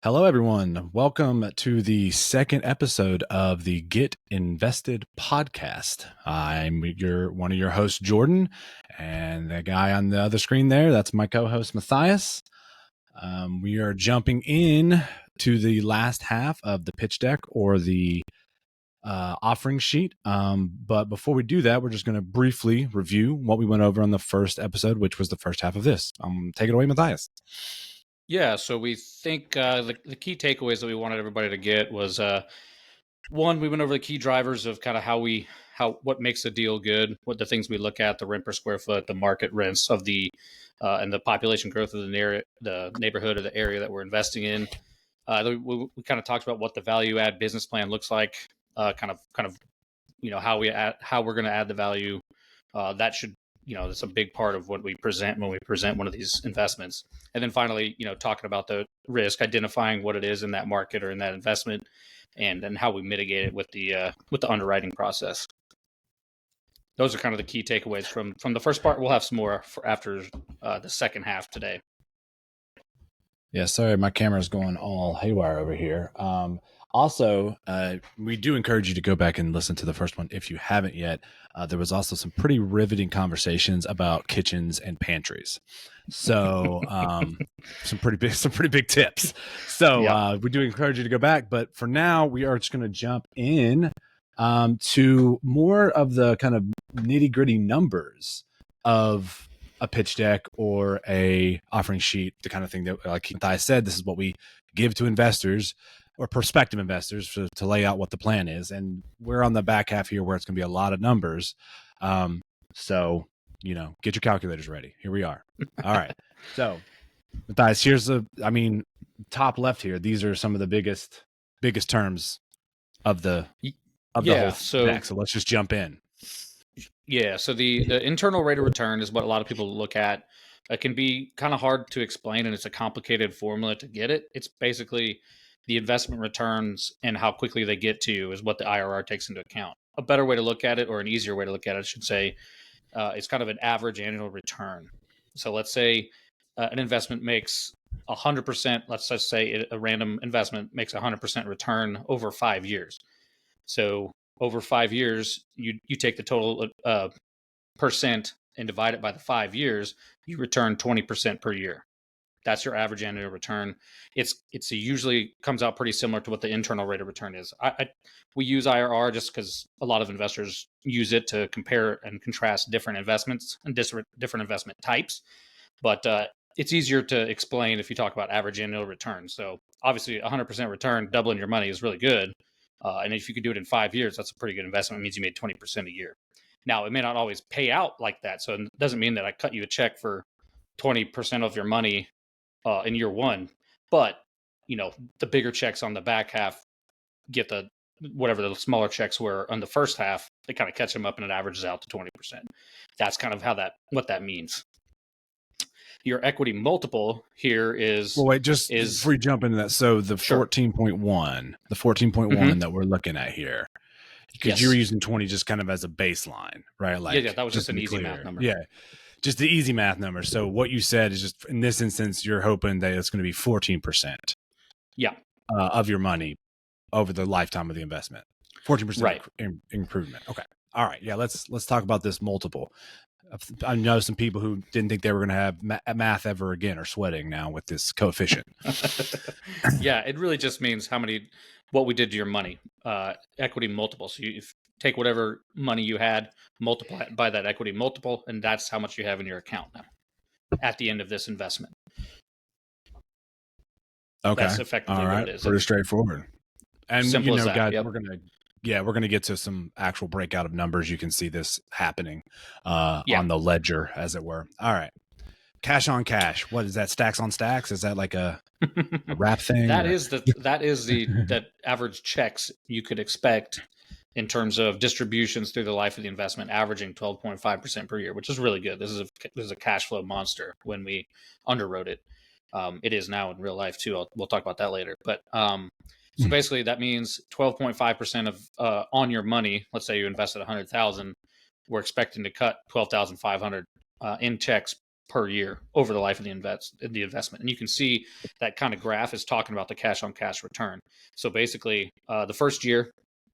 Hello, everyone. Welcome to the second episode of the Get Invested podcast. I'm one of your hosts, Jordan, and the guy on the other screen there, that's my co-host, Matthias. We are jumping in to the last half of the pitch deck or the offering sheet. But before we do that, we're just going to briefly review what we went over on the first episode, which was the first half of this. Take it away, Matthias. Yeah, so we think the key takeaways that we wanted everybody to get was one, we went over the key drivers of kind of what makes a deal good, what the things we look at, the rent per square foot, the market rents of and the population growth of the neighborhood or the area that we're investing in. We kind of talked about what the value add business plan looks like, kind of how we're going to add the value. That should that's a big part of what we present when we present one of these investments. And then finally, talking about the risk, identifying what it is in that market or in that investment, and then how we mitigate it with the underwriting process. Those are kind of the key takeaways from the first part. We'll have some more for after the second half today. Yeah, sorry, my camera's going all haywire over here. Also, we do encourage you to go back and listen to the first one if you haven't yet. There was also some pretty riveting conversations about kitchens and pantries. So some pretty big tips. So we do encourage you to go back. But for now, we are just going to jump in to more of the kind of nitty gritty numbers of a pitch deck or a offering sheet, the kind of thing that, like Matthias said, this is what we give to investors or prospective investors to lay out what the plan is. And we're on the back half here where it's going to be a lot of numbers. So, get your calculators ready. Here we are. All right. So, Matthias, here's top left here. These are some of the biggest terms of the whole deck. So let's just jump in. Yeah, so the internal rate of return is what a lot of people look at. It can be kind of hard to explain, and it's a complicated formula to get it. It's basically the investment returns and how quickly they get to you is what the IRR takes into account. A better way to look at it, or an easier way to look at it, I should say, is kind of an average annual return. So let's say an investment makes 100%, let's just say a random investment makes 100% return over 5 years. So over 5 years, you take the total percent and divide it by the 5 years, you return 20% per year. That's your average annual return. It's usually comes out pretty similar to what the internal rate of return is. We use IRR just because a lot of investors use it to compare and contrast different investments and different investment types. But it's easier to explain if you talk about average annual return. So obviously 100% return, doubling your money is really good. And if you could do it in 5 years, that's a pretty good investment. It means you made 20% a year. Now, it may not always pay out like that. So it doesn't mean that I cut you a check for 20% of your money in year one. But, the bigger checks on the back half get whatever the smaller checks were on the first half, they kind of catch them up and it averages out to 20%. That's kind of what that means. Your equity multiple here is... Well, wait, before you jump into that. So the 14.1 that we're looking at here, because you were using 20 just kind of as a baseline, right? Like, yeah, that was just an easy math number. Yeah, just the easy math number. So what you said is just, in this instance, you're hoping that it's going to be 14%. Yeah. Of your money over the lifetime of the investment. 14% right. Improvement. Okay. All right. Yeah, let's talk about this multiple. I know some people who didn't think they were going to have math ever again are sweating now with this coefficient. Yeah, it really just means what we did to your money, equity multiple. So you take whatever money you had, multiply it by that equity multiple, and that's how much you have in your account now at the end of this investment. Okay. That's effectively what it is. Pretty straightforward. And simple as that. guys, Yep. we're gonna get to some actual breakout of numbers. You can see this happening on the ledger, as it were. All right. Cash on cash. What is that? Stacks on stacks? Is that like a wrap thing? That is the average checks you could expect in terms of distributions through the life of the investment, averaging 12.5% per year, which is really good. This is a cash flow monster when we underwrote it. It is now in real life too. We'll talk about that later. But so basically, that means 12.5% of on your money. Let's say you invested $100,000, we're expecting to cut $12,500 in checks per year over the life of the investment. And you can see that kind of graph is talking about the cash on cash return. So basically, the first year,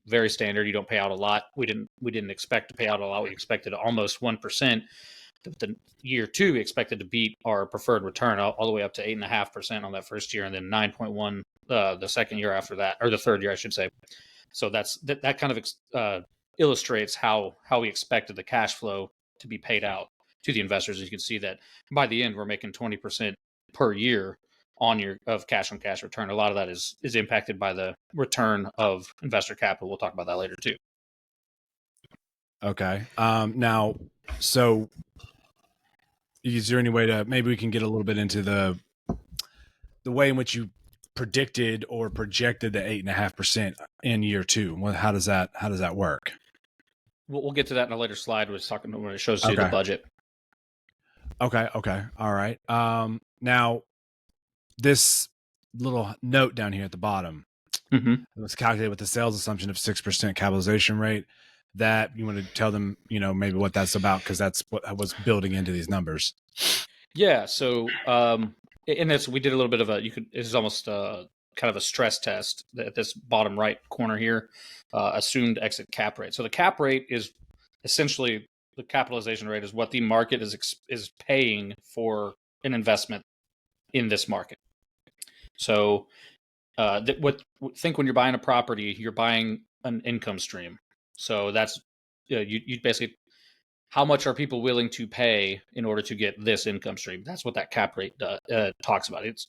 very standard. You don't pay out a lot. We didn't expect to pay out a lot. We expected almost 1%. The year two, we expected to beat our preferred return all the way up to 8.5% on that first year, and then 9.1 the second year after that, or the third year, I should say. So that kind of illustrates how we expected the cash flow to be paid out to the investors. As you can see that by the end, we're making 20% per year of cash on cash return. A lot of that is impacted by the return of investor capital. We'll talk about that later too. Okay. Now, so is there any way to maybe we can get a little bit into the way in which you predicted or projected the 8.5% in year two? How does that work? We'll get to that in a later slide when it shows you Okay. the budget. Okay. All right. Now this little note down here at the bottom, it was calculated with the sales assumption of 6% capitalization rate. That you want to tell them, maybe what that's about, because that's what I was building into these numbers. Yeah. So, in this, we did a little bit of this is almost kind of a stress test at this bottom right corner here, assumed exit cap rate. So the cap rate is essentially the capitalization rate is what the market is paying for an investment in this market. So, think when you're buying a property, you're buying an income stream. So that's you basically, how much are people willing to pay in order to get this income stream? That's what that cap rate talks about. It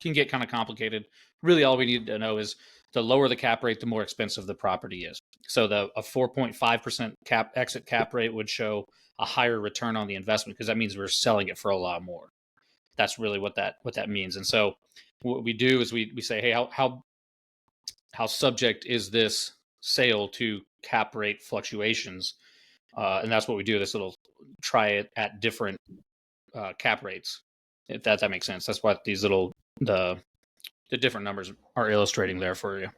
can get kind of complicated. Really, all we need to know is the lower the cap rate, the more expensive the property is. So a 4.5% exit cap rate would show a higher return on the investment, because that means we're selling it for a lot more. That's really what that means. And so what we do is we say, hey, how subject is this sale to cap rate fluctuations? And that's what we do. This little try it at different cap rates, if that makes sense. That's what these the different numbers are illustrating there for you.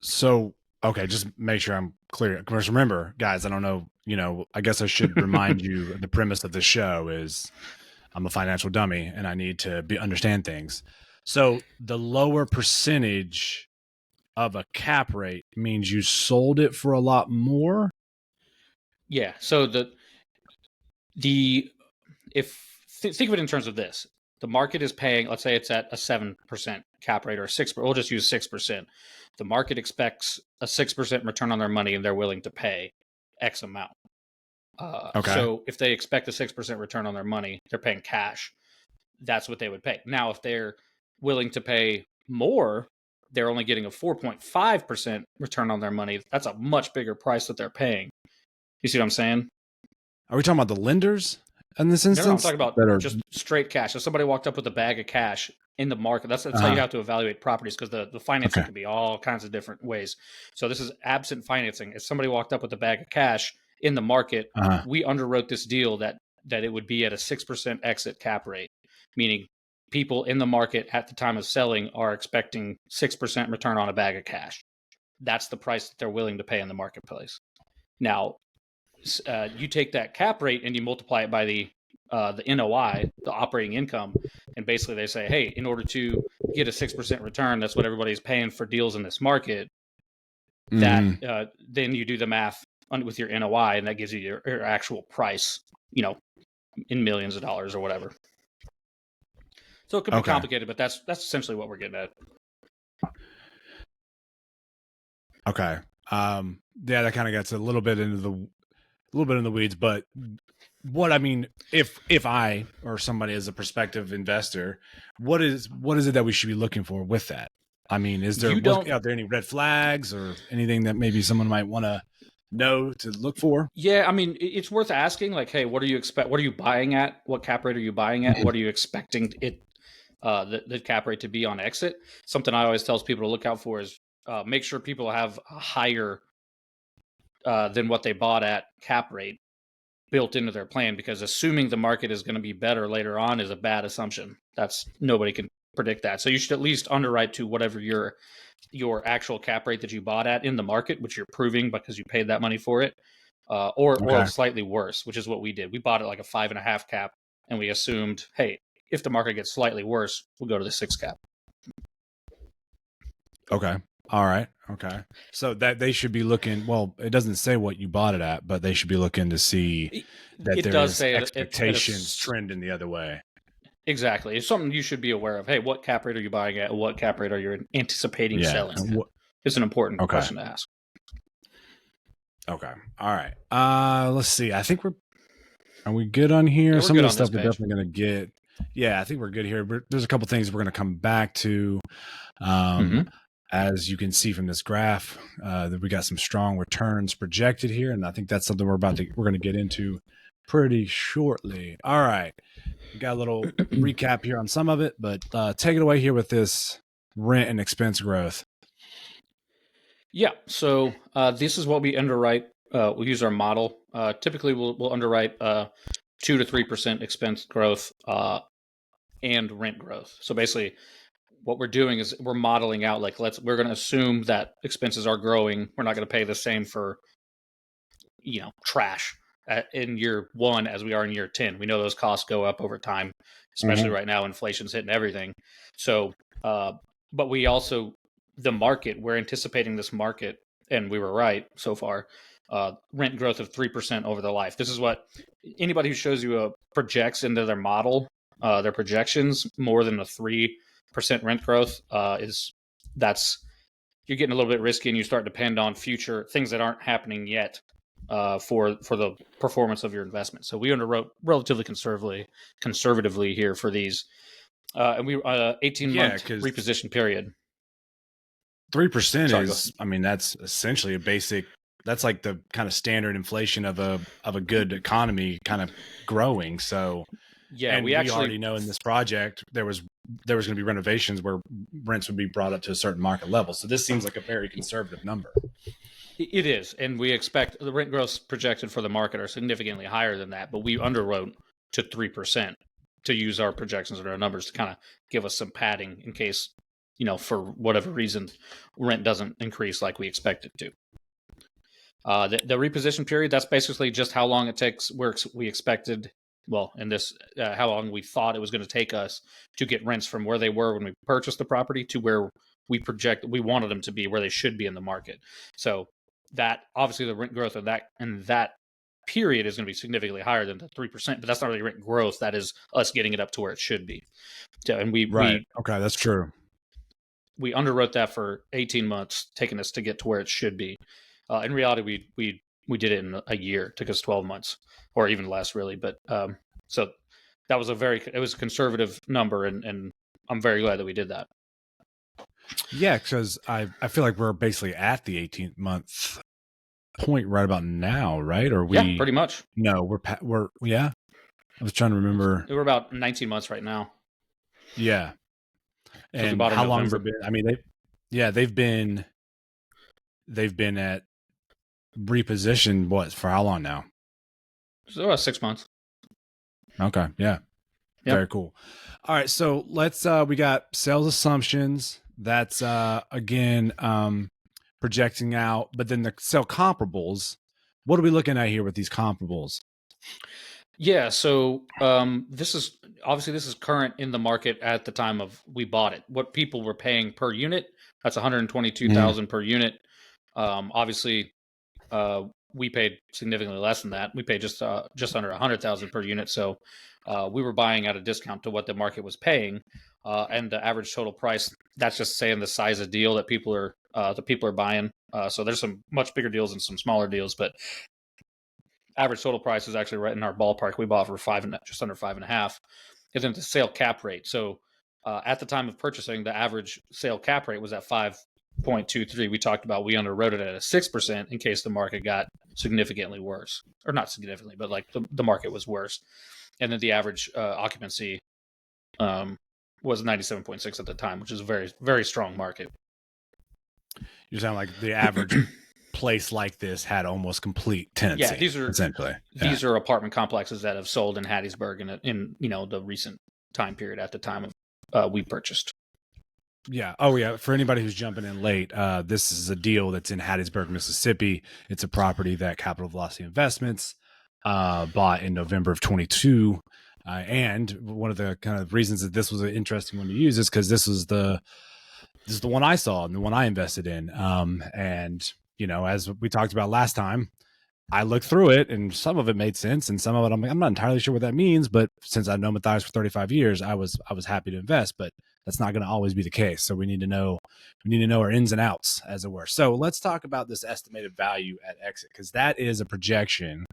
So, okay, just make sure I'm clear. Because remember, guys, I don't know, I guess I should remind you the premise of the show is I'm a financial dummy and I need to understand things. So the lower percentage of a cap rate means you sold it for a lot more. Yeah. So think of it in terms of this. The market is paying, let's say it's at a 7% cap rate, or 6%. We'll just use 6%. The market expects a 6% return on their money, and they're willing to pay X amount. Okay. So if they expect a 6% return on their money, they're paying cash. That's what they would pay. Now, if they're willing to pay more, they're only getting a 4.5% return on their money. That's a much bigger price that they're paying. You see what I'm saying? Are we talking about the lenders in this instance? No, I'm talking about just straight cash. If somebody walked up with a bag of cash in the market, that's how you have to evaluate properties, because the financing can be all kinds of different ways. So this is absent financing. If somebody walked up with a bag of cash in the market, we underwrote this deal that it would be at a 6% exit cap rate, meaning people in the market at the time of selling are expecting 6% return on a bag of cash. That's the price that they're willing to pay in the marketplace. Now, you take that cap rate and you multiply it by the NOI, the operating income, and basically they say, hey, in order to get a 6% return, that's what everybody's paying for deals in this market. Then you do the math with your NOI, and that gives you your actual price, in millions of dollars or whatever. So it could be complicated, but that's essentially what we're getting at. Okay. Yeah, that kind of gets a little bit in the weeds, but what I mean, if I or somebody is a prospective investor, what is it that we should be looking for with that? I mean, are there any red flags or anything that maybe someone might want to know to look for? Yeah, I mean, it's worth asking, like, hey, what do you expect? What are you buying at? What cap rate are you buying at? What are you expecting the cap rate to be on exit? Something I always tell people to look out for is make sure people have a higher than what they bought at cap rate built into their plan, because assuming the market is going to be better later on is a bad assumption. Nobody can predict that. So you should at least underwrite to whatever your actual cap rate that you bought at in the market, which you're proving because you paid that money for it. or Okay. slightly worse, which is what we did. We bought it like a 5.5 cap, and we assumed, hey, if the market gets slightly worse, we'll go to the 6 cap. Okay. All right. Okay. So that they should be looking, well, it doesn't say what you bought it at, but they should be looking to see that It there does is say expectations trending the other way. exactly. It's something you should be aware of. Hey, what cap rate are you buying at? What cap rate are you anticipating Yeah. selling at? It's an important Okay. question to ask. Okay. All right. Let's see. I think are we good on Yeah, here? we're Some of good this on this stuff we're page. definitely going to get. Yeah, I think we're good here. There's a couple things we're going to come back to. Um, Mm-hmm. as you can see from this graph, that we got some strong returns projected here, and I think that's something we're going to get into pretty shortly. All right, we got a little recap here on some of it, but take it away here with this rent and expense growth. Yeah. So this is what we underwrite. We use our model. Typically, we'll underwrite 2 to 3% expense growth and rent growth. So basically, what we're doing is we're modeling out like we're going to assume that expenses are growing. We're not going to pay the same for trash in year 1 as we are in year 10. We know those costs go up over time, especially Mm-hmm. right now. Inflation's hitting everything. So, but we also the market. We're anticipating this market, and we were right so far. Rent growth of 3% over their life. This is what anybody who shows you projects into their model, their projections more than a 3% rent growth is that's you're getting a little bit risky, and you start to depend on future things that aren't happening yet for the performance of your investment. So we underwrote relatively conservatively here for these, and we 18 Yeah, month because reposition period. 3% Sorry, go is, ahead. I mean, that's essentially a basic. That's like the kind of standard inflation of a good economy kind of growing. So, Yeah, and we we actually already know in this project there was going to be renovations where rents would be brought up to a certain market level. So this seems like a very conservative number. it is, and we expect the rent growth projected for the market are significantly higher than that, but we underwrote to 3% to use our projections and our numbers to kind of give us some padding in case for whatever reason rent doesn't increase like we expect it to. The reposition period, that's basically just how long it takes. We expected, well, in this, how long we thought it was going to take us to get rents from where they were when we purchased the property to where we wanted them to be, where they should be in the market. So that obviously the rent growth of that period is going to be significantly higher than the 3%, but that's not really rent growth. That is us getting it up to where it should be. So, and Right. Okay, that's true. we underwrote that for 18 months, taking us to get to where it should be. In reality, we did it in a year. It took us 12 months, or even less, really. But so that was it was a conservative number, and I'm very glad that we did that. Yeah, because I feel like we're basically at the 18th month point right about now, right? Or Yeah, we? pretty much. No, we're yeah. I was trying to remember. We're about 19 months right now Yeah, because we and bought in how long has it November. been? I mean, they've been at repositioned what for how long now? So about 6 months. Okay, yeah, Yeah. very cool. All right, so let's we got sales assumptions. That's again projecting out, but then the sell comparables. What are we looking at here with these comparables? Yeah, so this is current in the market at the time of we bought it. What people were paying per unit, that's Mm, 122,000 per unit. Obviously, we paid significantly less than that. We paid just under 100,000 per unit. So we were buying at a discount to what the market was paying, and the average total price. That's just saying the size of deal that people are buying. So there's some much bigger deals and some smaller deals, but average total price is actually right in our ballpark. We bought for just under 5.5, and then the sale cap rate. So at the time of purchasing, the average sale cap rate was at 5.23. We talked about we underwrote it at a 6% in case the market got significantly worse, or not significantly, but like the market was worse. And then the average occupancy um, was 97.6 at the time, which is a very, very strong market. you sound like the average place like this had almost complete Yeah, tenancy, essentially. Yeah. these are apartment complexes that have sold in Hattiesburg in the recent time period at the time of we purchased. Yeah. Oh, yeah. For anybody who's jumping in late, this is a deal that's in Hattiesburg, Mississippi. It's a property that Capital Velocity Investments bought in November of 22. And one of the kind of reasons that this was an interesting one to use is because this is the one I saw and the one I invested in. And as we talked about last time, I looked through it and some of it made sense and some of it I'm not entirely sure what that means, but since I've known Matthias for 35 years, I was happy to invest, but that's not going to always be the case. So we need to know our ins and outs, as it were. So let's talk about this estimated value at exit, because that is a projection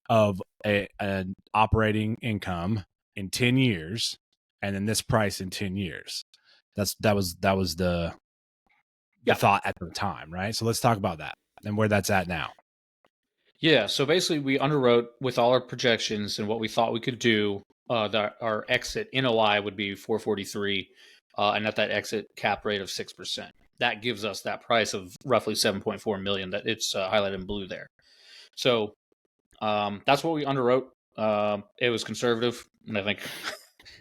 of an operating income in 10 years and then this price in 10 years. That was the Yeah. thought at the time, right? So let's talk about that and where that's at now. Yeah. So basically, we underwrote with all our projections and what we thought we could do. That our exit NOI would be 443, and at that exit cap rate of 6%. That gives us that price of roughly 7.4 million. That it's highlighted in blue there. So that's what we underwrote. It was conservative, and I think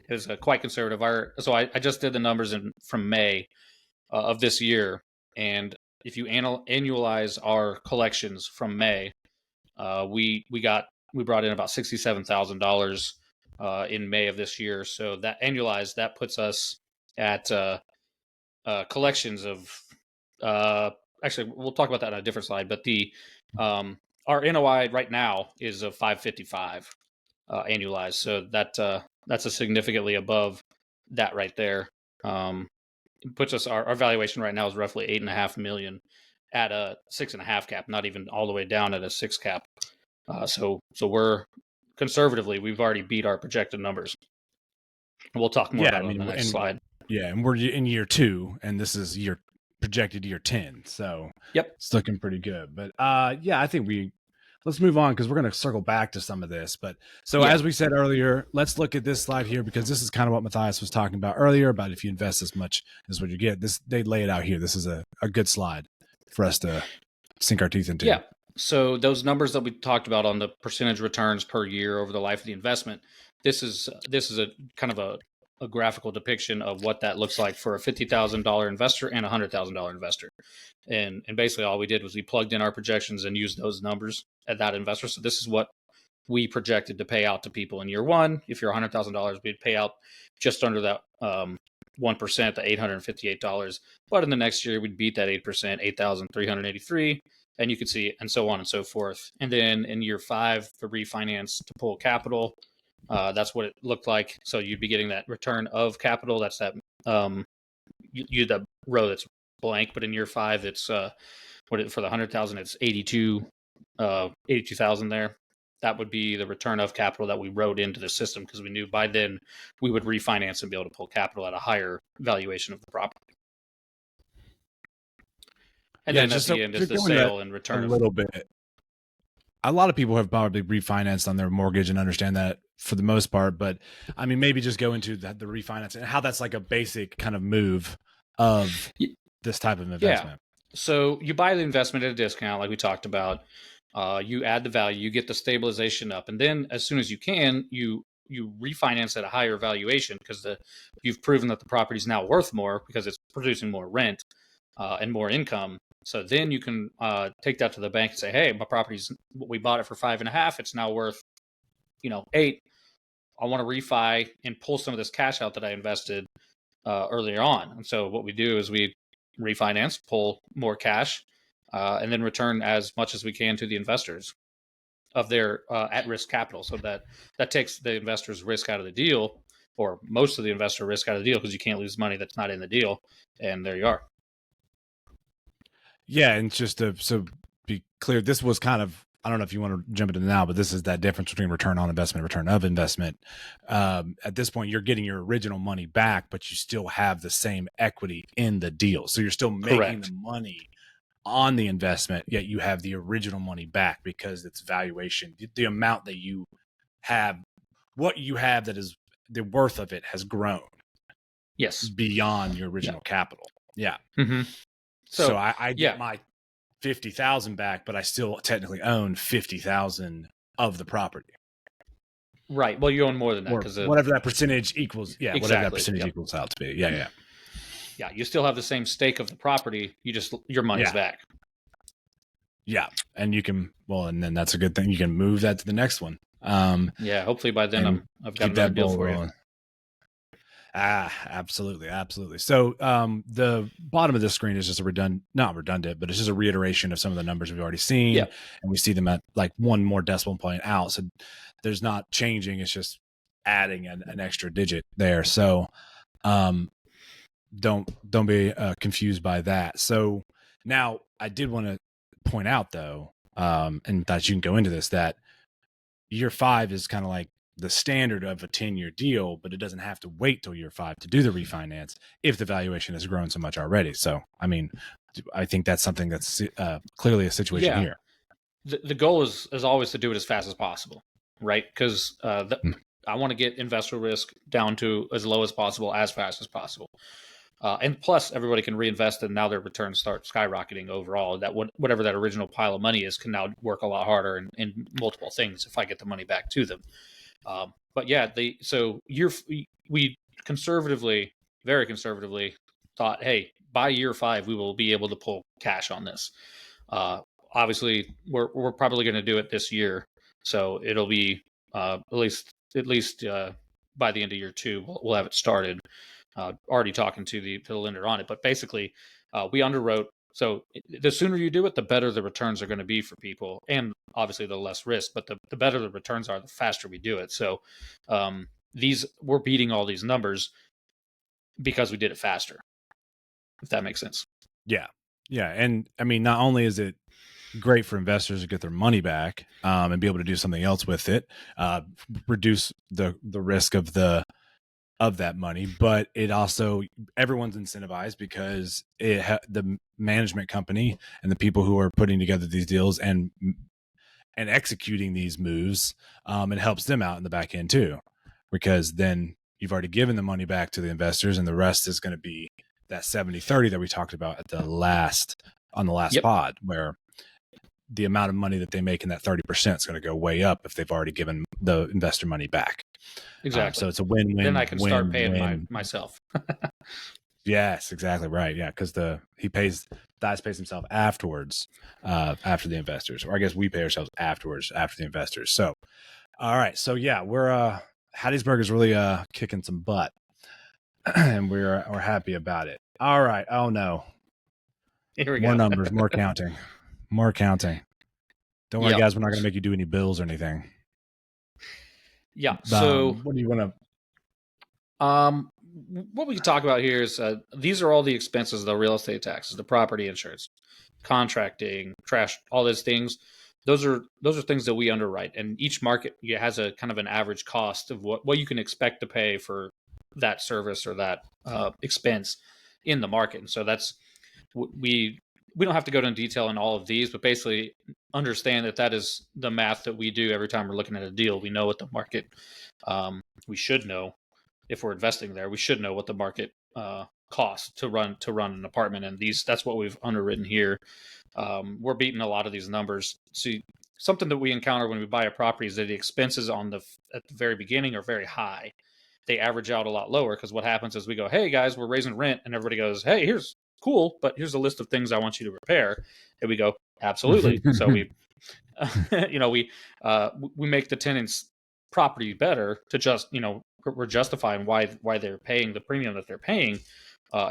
it was quite conservative. I just did the numbers from May of this year, and if you annualize our collections from May, we brought in about $67,000 in May of this year. So that annualized, that puts us at collections of actually we'll talk about that on a different slide. But the our NOI right now is of 555 annualized. So that's a significantly above that right there. It puts us our valuation right now is roughly 8.5 million at a 6.5 cap, not even all the way down at a 6 cap. So we're conservatively, we've already beat our projected numbers. We'll talk more Yeah, about it on the next slide. Yeah, and we're in year 2, and this is projected year 10, so Yep. it's looking pretty good. But yeah, I think let's move on because we're going to circle back to some of this. But so as we said earlier, let's look at this slide here because this is kind of what Matthias was talking about earlier about if you invest as much as what you get. They lay it out here. This is a good slide for us to sink our teeth into. Yeah. So those numbers that we talked about on the percentage returns per year over the life of the investment, this is a kind of a graphical depiction of what that looks like for a $50,000 investor and a $100,000 investor. And basically all we did was we plugged in our projections and used those numbers at that investor. So this is what we projected to pay out to people in year one. If you're $100,000, we'd pay out just under that 1%, the $858. But in the next year, we'd beat that 8%, $8,383. And you could see, and so on and so forth. And then in year 5, for refinance to pull capital, that's what it looked like. So you'd be getting that return of capital. That's that the row that's blank. But in year 5, it's for the 100,000, it's 82,000 there. That would be the return of capital that we wrote into the system because we knew by then we would refinance and be able to pull capital at a higher valuation of the property. And then at the end is the sale and return a little bit. A lot of people have probably refinanced on their mortgage and understand that for the most part, but I mean, maybe just go into the refinance and how that's like a basic kind of move of this type of investment. Yeah. So you buy the investment at a discount, like we talked about. You add the value, you get the stabilization up, and then as soon as you can, you refinance at a higher valuation because you've proven that the property is now worth more because it's producing more rent and more income. So then you can take that to the bank and say, "Hey, my property's we bought it for 5.5. It's now worth, 8. I want to refi and pull some of this cash out that I invested earlier on." And so what we do is we refinance, pull more cash, and then return as much as we can to the investors of their at-risk capital. So that takes the investor's risk out of the deal, or most of the investor risk out of the deal, because you can't lose money that's not in the deal. And there you are. Yeah, and just to be clear, this was kind of, I don't know if you want to jump into now, but this is that difference between return on investment, return of investment. At this point, you're getting your original money back, but you still have the same equity in the deal. So you're still making the money on the investment, yet you have the original money back because it's valuation. The amount that you have, what you have that is the worth of it has grown. Yes. Beyond your original capital. Yeah. Mm-hmm. So I get my 50,000 back, but I still technically own 50,000 of the property. Right. Well, you own more than that because whatever that percentage equals. Yeah. Exactly. Whatever that percentage equals out to be. Yeah. Yeah. Yeah, you still have the same stake of the property. Your money's Yeah. back. Yeah. And you can, well, and then that's a good thing. You can move that to the next one. Yeah, hopefully by then And I've got keep another that deal ball for you. rolling. Absolutely, absolutely. So the bottom of the screen is just not redundant, but it's just a reiteration of some of the numbers we've already seen, Yeah, and we see them at like one more decimal point out. So there's not changing; it's just adding an extra digit there. So um, don't be confused by that. So now I did want to point out though, and that you can go into this, that year 5 is kind of like the standard of a 10-year deal, but it doesn't have to wait till year 5 to do the refinance if the valuation has grown so much already. So, I mean, I think that's something that's clearly a situation yeah. here. The goal is always to do it as fast as possible, right? Because Mm. I want to get investor risk down to as low as possible, as fast as possible. And plus, everybody can reinvest, and now their returns start skyrocketing overall. That whatever that original pile of money is can now work a lot harder in multiple things if I get the money back to them. But yeah, we conservatively, very conservatively, thought, hey, by year 5 we will be able to pull cash on this. Uh, Obviously, we're probably going to do it this year, so it'll be at least by the end of year 2 we'll have it started. Already talking to the lender on it, but basically, we underwrote. So the sooner you do it, the better the returns are going to be for people, and obviously the less risk. But the better the returns are, the faster we do it. So these we're beating all these numbers because we did it faster. If that makes sense. Yeah. Yeah. And I mean, not only is it great for investors to get their money back and be able to do something else with it, reduce the risk of that money, but it also, everyone's incentivized because the management company and the people who are putting together these deals and executing these moves, it helps them out in the back end too, because then you've already given the money back to the investors, and the rest is going to be that 70-30 that we talked about at the last Yep, pod, where the amount of money that they make in that 30% is going to go way up if they've already given the investor money back. So exactly. it's a Then I win-win, can start paying win-win. myself. Yes, exactly right. Yeah, because Dice pays himself afterwards, after the investors, or I guess we pay ourselves afterwards after the investors. So, all right, so yeah, we're Hattiesburg is really kicking some butt, and we're happy about it. All right. Oh no, Here we more go. numbers, more counting, more counting. Don't worry, Yep. guys. We're not going to make you do any bills or anything. Yeah. So What do you want Um, what we can talk about here is these are all the expenses: the real estate taxes, the property insurance, contracting, trash, all those things. Those are things that we underwrite, and each market has a kind of an average cost of what you can expect to pay for that service or that expense in the market. And so that's we don't have to go into detail on all of these, but basically understand that is the math that we do every time we're looking at a deal. We know what the market we should know if we're investing there. We should know what the market costs to run an apartment, and that's what we've underwritten here. We're beating a lot of these numbers. See, something that we encounter when we buy a property is that the expenses at the very beginning are very high. They average out a lot lower because what happens is we go, "Hey guys, we're raising rent," and everybody goes, "Hey, here's cool, but here's a list of things I want you to repair." And we go, "Absolutely." So to? we we make the tenants property better to just we're justifying why they're paying the premium that they're paying.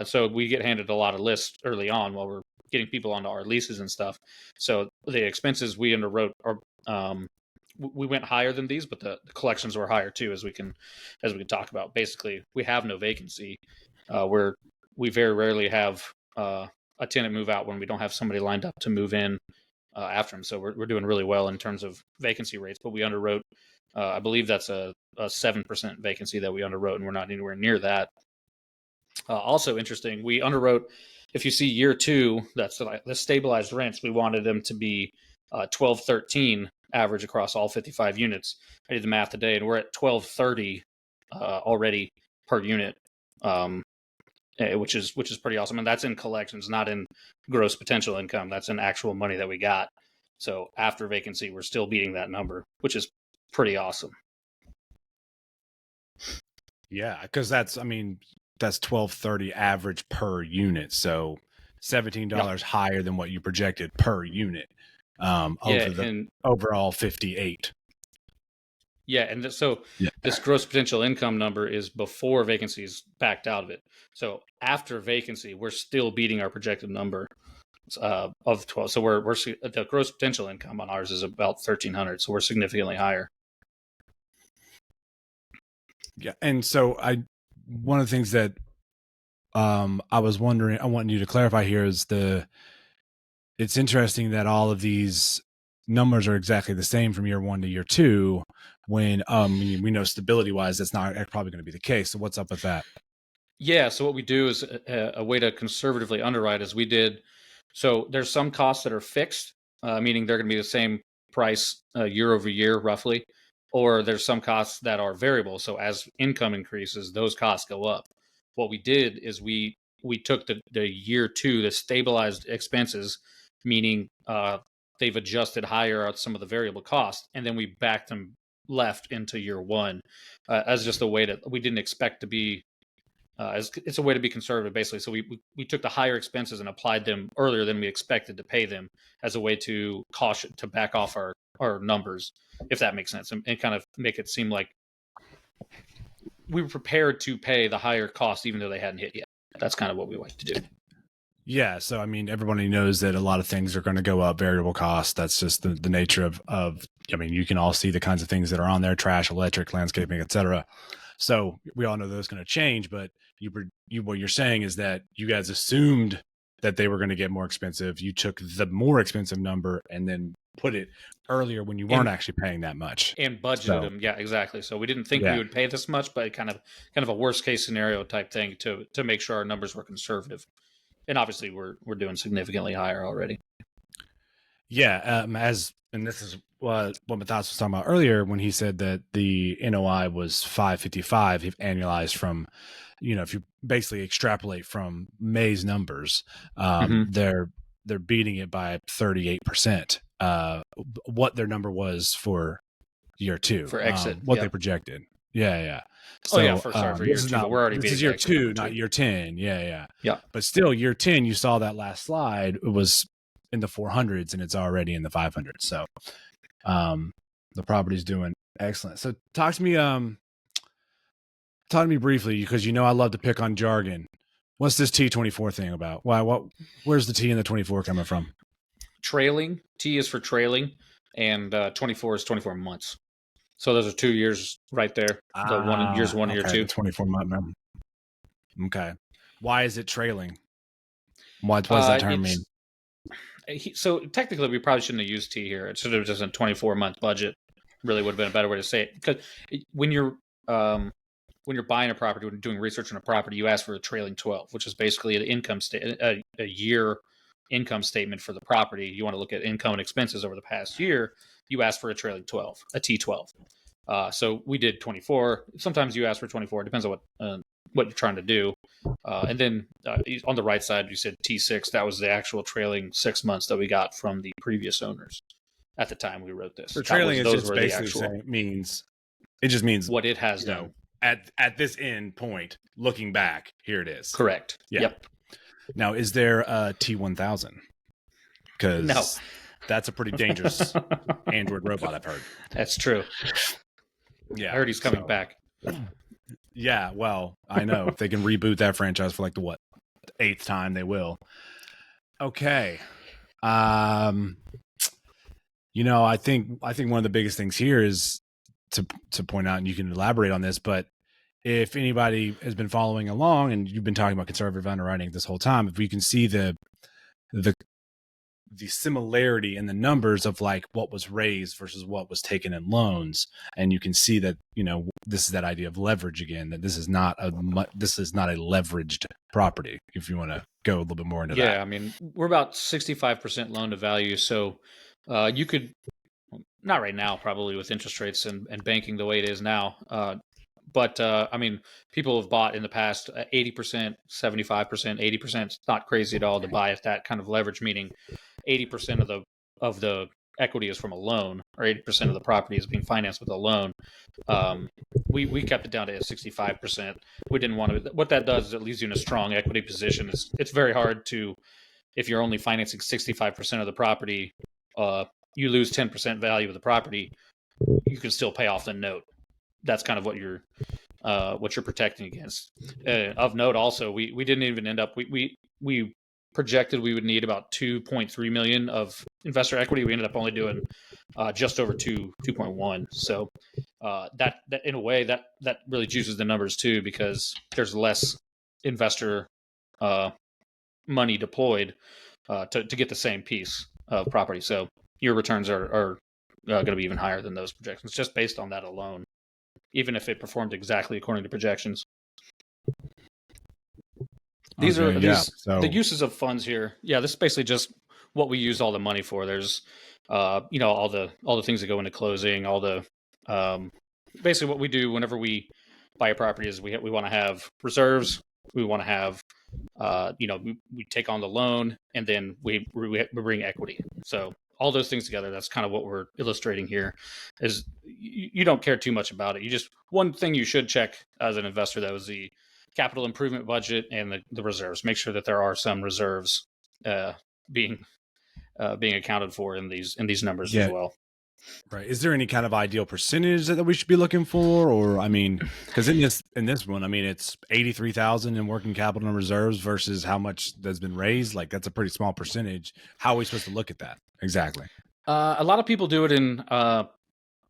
So we get handed a lot of lists early on while we're getting people onto our leases and stuff. So the expenses we underwrote are we went higher than these, but the collections were higher too, as we can talk about. Basically, we have no vacancy. We very rarely have a tenant move out when we don't have somebody lined up to move in after him. So we're doing really well in terms of vacancy rates, but we underwrote. I believe that's a 7% vacancy that we underwrote, and we're not anywhere near that. Also interesting, we underwrote. If you see year 2, that's like the stabilized rents. We wanted them to be 12.13 average across all 55 units. I did the math today, and we're at 12.30 already per unit. Which is pretty awesome, and that's in collections, not in gross potential income. That's in actual money that we got. So after vacancy, we're still beating that number, which is pretty awesome. Yeah, because that's, I mean, that's 1230 average per unit. So $17 higher than what you projected per unit over the and overall 58. so Yeah. this gross potential income number is before vacancies backed out of it. So after vacancy, we're still beating our projected number of 12. So we're the gross potential income on ours is about 1,300. So we're significantly higher. Yeah. And so one of the things that I was wondering, I want you to clarify here is it's interesting that all of these numbers are exactly the same from year 1 to year 2 when we know stability wise that's not probably going to be the case. So what's up with that? Yeah. So what we do is a way to conservatively underwrite is we did. So there's some costs that are fixed, meaning they're going to be the same price year over year, roughly. Or there's some costs that are variable. So as income increases, those costs go up. What we did is we took the year 2, the stabilized expenses, meaning they've adjusted higher at some of the variable costs, and then we backed them left into year 1 as just a way that we didn't expect to be it's a way to be conservative, basically. So we took the higher expenses and applied them earlier than we expected to pay them as a way to caution to back off our numbers, if that makes sense, and kind of make it seem like we were prepared to pay the higher cost even though they hadn't hit yet. That's kind of what we like to do. Yeah. So, I mean, everybody knows that a lot of things are going to go up, variable costs. That's just the nature of, I mean, you can all see the kinds of things that are on there, trash, electric, landscaping, etc. So we all know those going to change, but what you're saying is that you guys assumed that they were going to get more expensive. You took the more expensive number and then put it earlier when you weren't actually paying that much and budgeted them. Yeah, exactly. So we didn't think we would pay this much, but kind of a worst case scenario type thing to make sure our numbers were conservative. And obviously we're doing significantly higher already. Yeah, and this is what Matthias was talking about earlier when he said that the NOI was 555 annualized from, if you basically extrapolate from May's numbers, they're beating it by 38%. What their number was for year 2, for exit, what they projected. Yeah. So, for year 2, but we're already this is beating year 2, exit not year 10. Yeah. Yeah. But still, year 10, you saw that last slide. It was in the 400s and it's already in the 500s. So the property's doing excellent. So talk to me briefly, because I love to pick on jargon. What's this T24 thing about? Where's the T in the 24 coming from? Trailing. T is for trailing, and 24 is 24 months. So those are 2 years right there. Years 1 and year 2. 24-month number. Okay. Why is it trailing? What does that term mean? So technically, we probably shouldn't have used T here. It should have just a 24-month budget. Really would have been a better way to say it. Because when you're buying a property, when doing research on a property, you ask for a trailing 12, which is basically an income a year income statement for the property. You want to look at income and expenses over the past year. You ask for a trailing 12, a T12. So we did 24. Sometimes you ask for 24. It depends on what you're trying to do. And then on the right side, you said T6. That was the actual trailing 6 months that we got from the previous owners at the time we wrote this. So trailing is just basically means what it has done. At this end point, looking back, here it is. Correct. Yeah. Yep. Now, is there a T1000? Because that's a pretty dangerous Android robot, I've heard. That's true. Yeah, I heard he's coming back. Yeah, well, I know. If they can reboot that franchise for like the 8th time, they will. Okay. I think one of the biggest things here is to point out, and you can elaborate on this, but if anybody has been following along and you've been talking about conservative underwriting this whole time, if we can see the similarity in the numbers of like what was raised versus what was taken in loans, and you can see that this is that idea of leverage again, that this is not a leveraged property, if you want to go a little bit more into that. Yeah, I mean, we're about 65% loan to value, so you could, not right now probably with interest rates and banking the way it is now, but I mean, people have bought in the past 80%, 75%, 80%. It's not crazy at all to buy at that kind of leverage, meaning 80% of the equity is from a loan, or 80% of the property is being financed with a loan, we kept it down to 65%. We didn't want to. What that does is it leaves you in a strong equity position. It's very hard to, if you're only financing 65% of the property, you lose 10% value of the property. You can still pay off the note. That's kind of what you're protecting against. Of note, also, we didn't even end up. We projected we would need about 2.3 million of investor equity. We ended up only doing just over 2.1. So that in a way that really juices the numbers too, because there's less investor money deployed to get the same piece of property. So your returns are going to be even higher than those projections, just based on that alone, even if it performed exactly according to projections. These Okay, are yeah. the uses of funds here. Yeah, this is basically just what we use all the money for. There's all the things that go into closing, all the basically what we do whenever we buy a property is we want to have reserves. We want to have we take on the loan, and then we bring equity. So all those things together, that's kind of what we're illustrating here. Is you don't care too much about it. You just, one thing you should check as an investor, though, is the capital improvement budget and the reserves. Make sure that there are some reserves being accounted for in these numbers as Yeah. well. Right. Is there any kind of ideal percentage that we should be looking for? Or, I mean, because in this one, I mean, it's 83,000 in working capital and reserves versus how much that's been raised. Like, that's a pretty small percentage. How are we supposed to look at that? Exactly. A lot of people do it in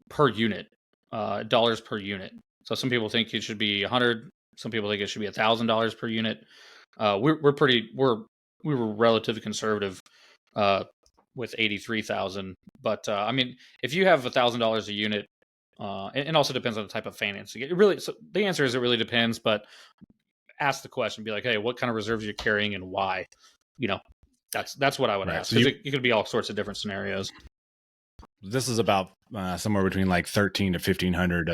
per unit, dollars per unit. So some people think it should be 100. Some people think it should be $1,000 per unit. We were relatively conservative with 83,000. But I mean, if you have $1,000 a unit, it also depends on the type of financing. It really, so the answer is it really depends. But ask the question, be like, hey, what kind of reserves you're carrying and why? That's what I would Right. ask, So because it could be all sorts of different scenarios. this is about somewhere between like 13 to 1,500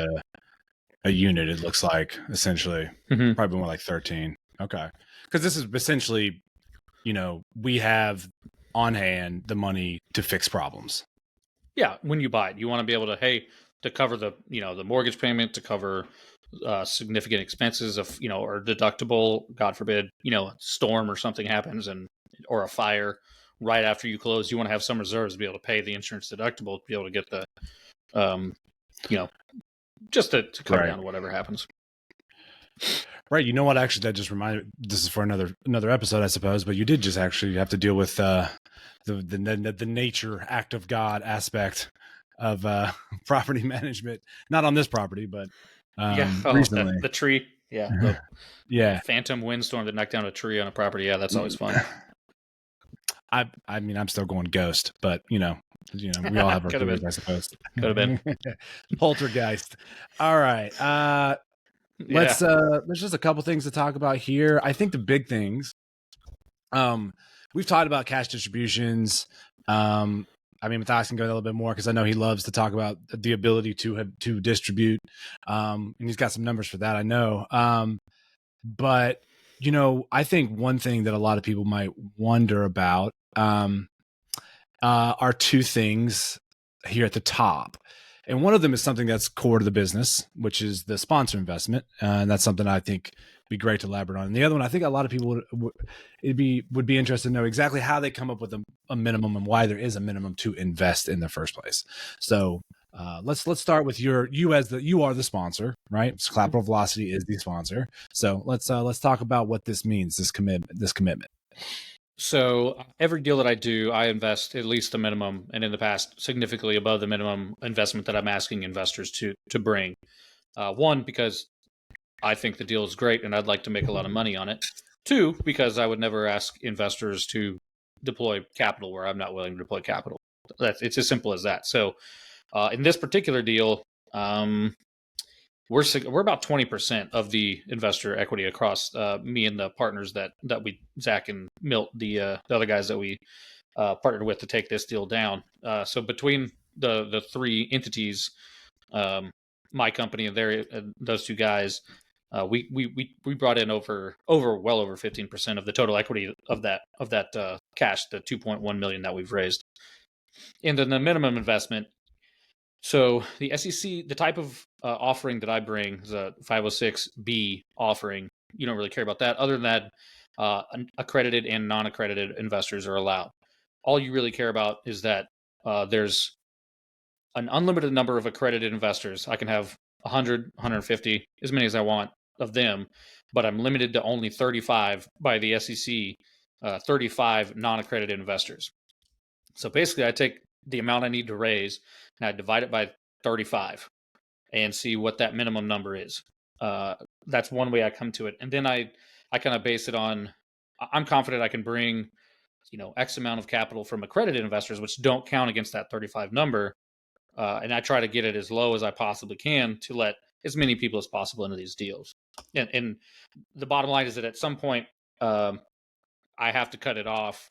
a unit. It looks like, essentially, probably more like 13. Okay. Because this is essentially, we have on hand the money to fix problems. Yeah, when you buy it, you want to be able to cover the the mortgage payment, to cover significant expenses of or deductible. God forbid, storm or something happens, or a fire right after you close. You want to have some reserves to be able to pay the insurance deductible, to be able to get the just to cover down whatever happens. Right. You know what? Actually, that just reminded. This is for another episode, I suppose. But you did just actually have to deal with the nature, act of God aspect of property management. Not on this property, but recently. The tree. Yeah, the Yeah. phantom windstorm that knocked down a tree on a property. Yeah, that's always fun. I mean, I'm still going ghost, but we all have our fears, I suppose. Could have been. Poltergeist. All right. Let's there's just a couple things to talk about here. I think the big things, we've talked about cash distributions. I mean, Matthias can go a little bit more, because I know he loves to talk about the ability to distribute, and he's got some numbers for that, I know. But I think one thing that a lot of people might wonder about are two things here at the top. And one of them is something that's core to the business, which is the sponsor investment. And that's something I think would be great to elaborate on. And the other one, I think a lot of people would be interested to know exactly how they come up with a minimum, and why there is a minimum to invest in the first place. So let's start with you are the sponsor, right? So Collateral Velocity is the sponsor. So let's talk about what this means, this commitment. So every deal that I do, I invest at least the minimum, and in the past, significantly above the minimum investment that I'm asking investors to bring. One, because I think the deal is great and I'd like to make a lot of money on it. Two, because I would never ask investors to deploy capital where I'm not willing to deploy capital. It's as simple as that. So in this particular deal, we're about 20% of the investor equity across me and the partners that we, Zach and Milt, the other guys that we partnered with to take this deal down. So between the three entities, my company and those two guys, we brought in well over 15% of the total equity of that cash, the 2.1 million that we've raised. And then the minimum investment. So the SEC, the type of offering that I bring is a 506B offering. You don't really care about that. Other than that, accredited and non-accredited investors are allowed. All you really care about is that there's an unlimited number of accredited investors. I can have 100, 150, as many as I want of them, but I'm limited to only 35 by the SEC, 35 non-accredited investors. So basically, I take the amount I need to raise and I divide it by 35 and see what that minimum number is. Uh, that's one way I come to it, and then I kind of base it on. I'm confident I can bring X amount of capital from accredited investors, which don't count against that 35 number, and I try to get it as low as I possibly can to let as many people as possible into these deals. And the bottom line is that at some point, um, I have to cut it off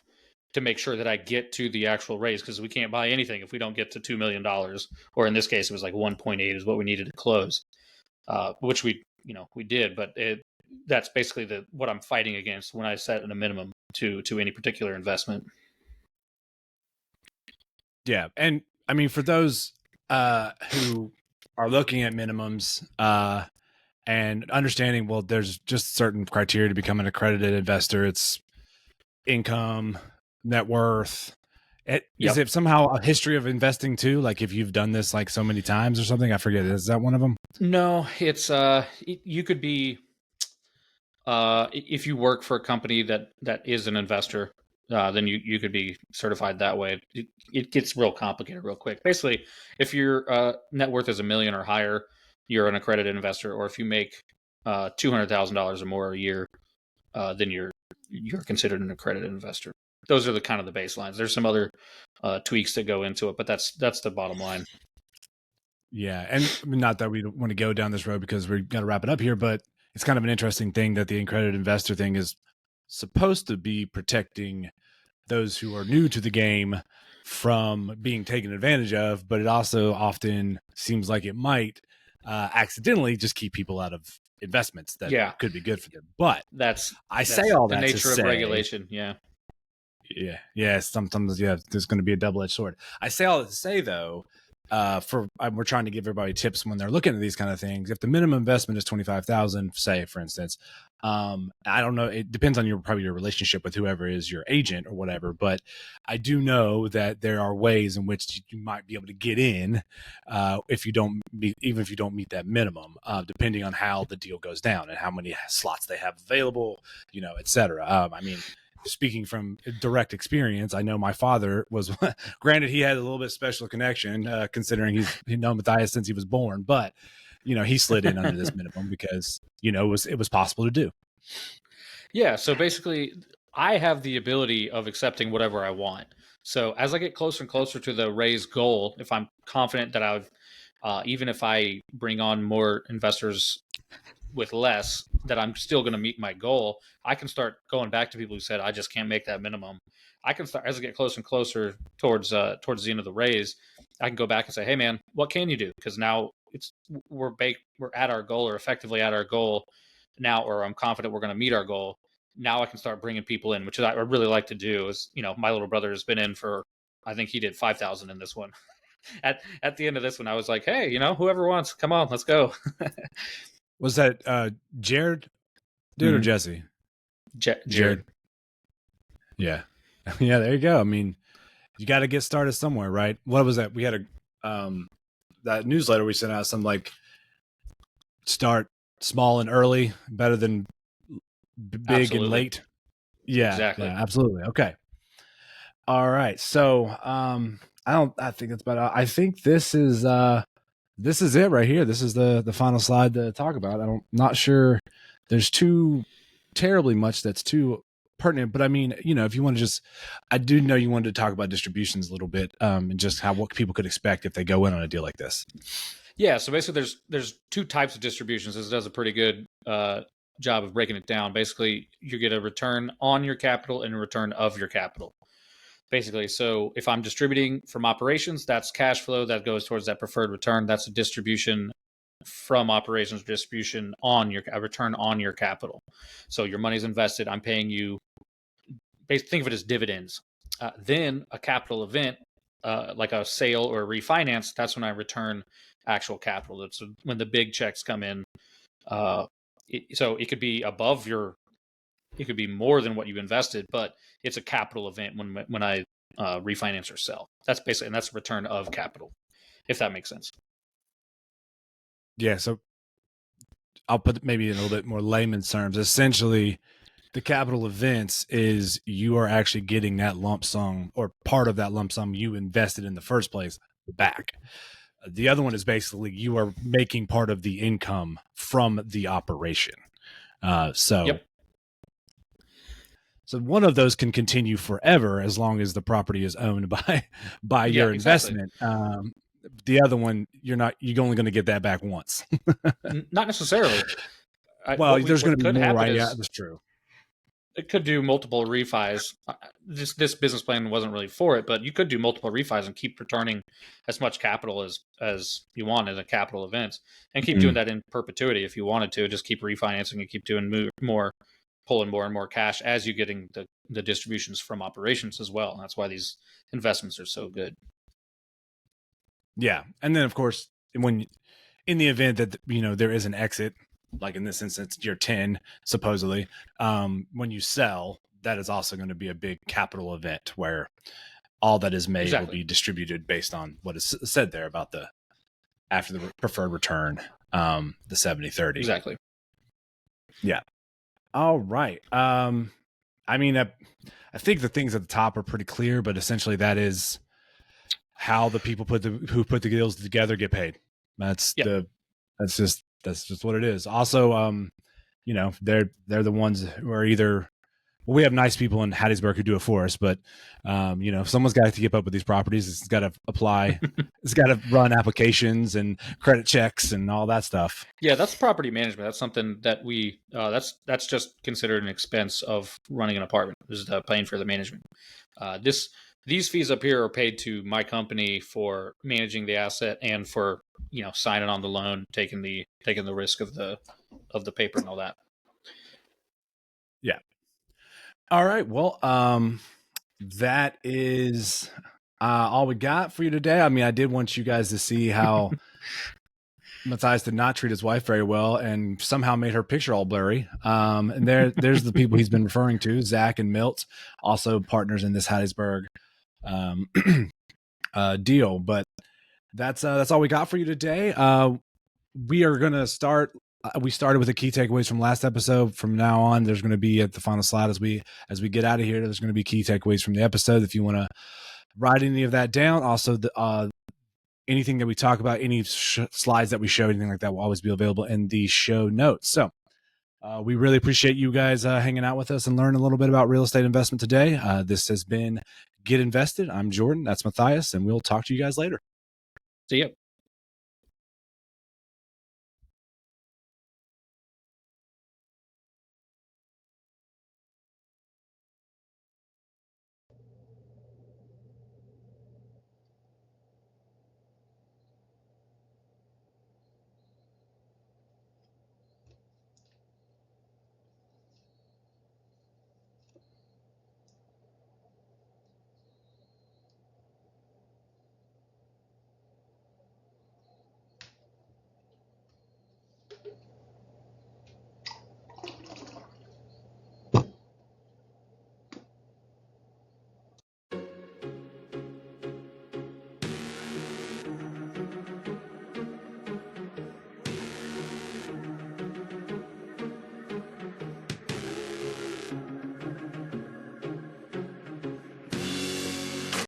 to make sure that I get to the actual raise, because we can't buy anything if we don't get to $2 million, or in this case, it was like 1.8 is what we needed to close, which we did, but that's basically what I'm fighting against when I set a minimum to any particular investment. Yeah, and I mean for those who are looking at minimums and understanding, well, there's just certain criteria to become an accredited investor. It's income, net worth. Is Yep. it somehow a history of investing too? Like if you've done this like so many times or something? I forget. Is that one of them? No, it's you could be if you work for a company that is an investor, then you could be certified that way. It gets real complicated real quick. Basically, if your net worth is $1 million or higher, you're an accredited investor. Or if you make $200,000 or more a year, then you're considered an accredited investor. Those are the kind of the baselines. There's some other tweaks that go into it, but that's the bottom line. Yeah, and I mean, not that we want to go down this road because we're got to wrap it up here, but it's kind of an interesting thing that the accredited investor thing is supposed to be protecting those who are new to the game from being taken advantage of, but it also often seems like it might accidentally just keep people out of investments that Yeah, could be good for them. But that's I say that's all the that to nature of say, regulation. Yeah. yeah, sometimes, yeah, there's going to be a double-edged sword. I say all that to say, though, we're trying to give everybody tips when they're looking at these kind of things. If the minimum investment is 25,000, say, for instance, I don't know, it depends on probably your relationship with whoever is your agent or whatever, but I do know that there are ways in which you might be able to get in if you don't meet, even if you don't meet that minimum, depending on how the deal goes down and how many slots they have available, et cetera. I mean, speaking from direct experience, I know my father was, granted, he had a little bit special connection, considering he's known Matthias since he was born, but he slid in under this minimum because it was possible to do. Yeah, so basically, I have the ability of accepting whatever I want. So as I get closer and closer to the raise goal, if I'm confident that even if I bring on more investors with less, that I'm still going to meet my goal, I can start going back to people who said I just can't make that minimum. I can start, as I get closer and closer towards the end of the raise, I can go back and say, hey man, what can you do? Because now we're at our goal, or effectively at our goal now, or I'm confident we're going to meet our goal. Now I can start bringing people in, which I really like to do. Is my little brother has been in for, I think he did 5,000 in this one. At the end of this one, I was like, hey, whoever wants, come on, let's go. Was that Jared dude or Mm, Jesse? Jared. Yeah. Yeah, there you go. I mean, you got to get started somewhere, right? What was that? We had that newsletter we sent out, some like start small and early, better than big and Absolutely. late. Yeah, Exactly. yeah, absolutely. Okay. All right. So, I think that's about, I think this is it right here. This is the final slide to talk about. Not sure there's too terribly much that's too pertinent, but I mean, if you want to just, I do know you wanted to talk about distributions a little bit, and just what people could expect if they go in on a deal like this. Yeah. So basically, there's two types of distributions. This does a pretty good job of breaking it down. Basically, you get a return on your capital and a return of your capital. Basically, so if I'm distributing from operations, that's cash flow that goes towards that preferred return. That's a distribution from operations, distribution on a return on your capital. So your money's invested. I'm paying you. Think of it as dividends. Then a capital event like a sale or a refinance, that's when I return actual capital. That's when the big checks come in. So it could be above your, it could be more than what you invested, but it's a capital event when I refinance or sell. That's basically, and that's a return of capital, if that makes sense. Yeah. So I'll put maybe in a little bit more layman's terms. Essentially, the capital events is you are actually getting that lump sum or part of that lump sum you invested in the first place back. The other one is basically you are making part of the income from the operation. Uh, so Yep. so one of those can continue forever as long as the property is owned by Yeah, your exactly. investment. The other one, you're only going to get that back once. Not necessarily. Well, there's going What to be could more, happen right? Yeah, is that's true. it could do multiple refis. This business plan wasn't really for it, but you could do multiple refis and keep returning as much capital as you want in a capital event, and keep doing Mm, that in perpetuity if you wanted to. Just keep refinancing and keep doing more, pulling more and more cash as you're getting the distributions from operations as well. And that's why these investments are so good. yeah, and then of course, when in the event that there is an exit, like in this instance, year 10, supposedly, when you sell, that is also going to be a big capital event where all that is made will Exactly. be distributed based on what is said there about the after the preferred return, the 70/30. Exactly. Yeah. All right. I mean, I think the things at the top are pretty clear, but essentially that is how the people who put the deals together get paid. That's Yep. the that's just what it is. Also, they're the ones who are either, well, we have nice people in Hattiesburg who do it for us, but if someone's got to keep up with these properties, it's got to apply, it's got to run applications and credit checks and all that stuff. Yeah, that's property management. That's something that we that's just considered an expense of running an apartment. Is paying for the management. This these fees up here are paid to my company for managing the asset and for signing on the loan, taking the risk of the paper and all that. Yeah. All right. Well, that is all we got for you today. I mean, I did want you guys to see how Matthias did not treat his wife very well and somehow made her picture all blurry. And there's the people he's been referring to, Zach and Milt, also partners in this Hattiesburg um, deal. But that's all we got for you today. We are going to start. We started with the key takeaways from last episode. From now on, there's going to be at the final slide as we get out of here. There's going to be key takeaways from the episode. If you want to write any of that down, also anything that we talk about, any slides that we show, anything like that will always be available in the show notes. So we really appreciate you guys hanging out with us and learning a little bit about real estate investment today. This has been Get Invested. I'm Jordan. That's Matthias, and we'll talk to you guys later. So yeah.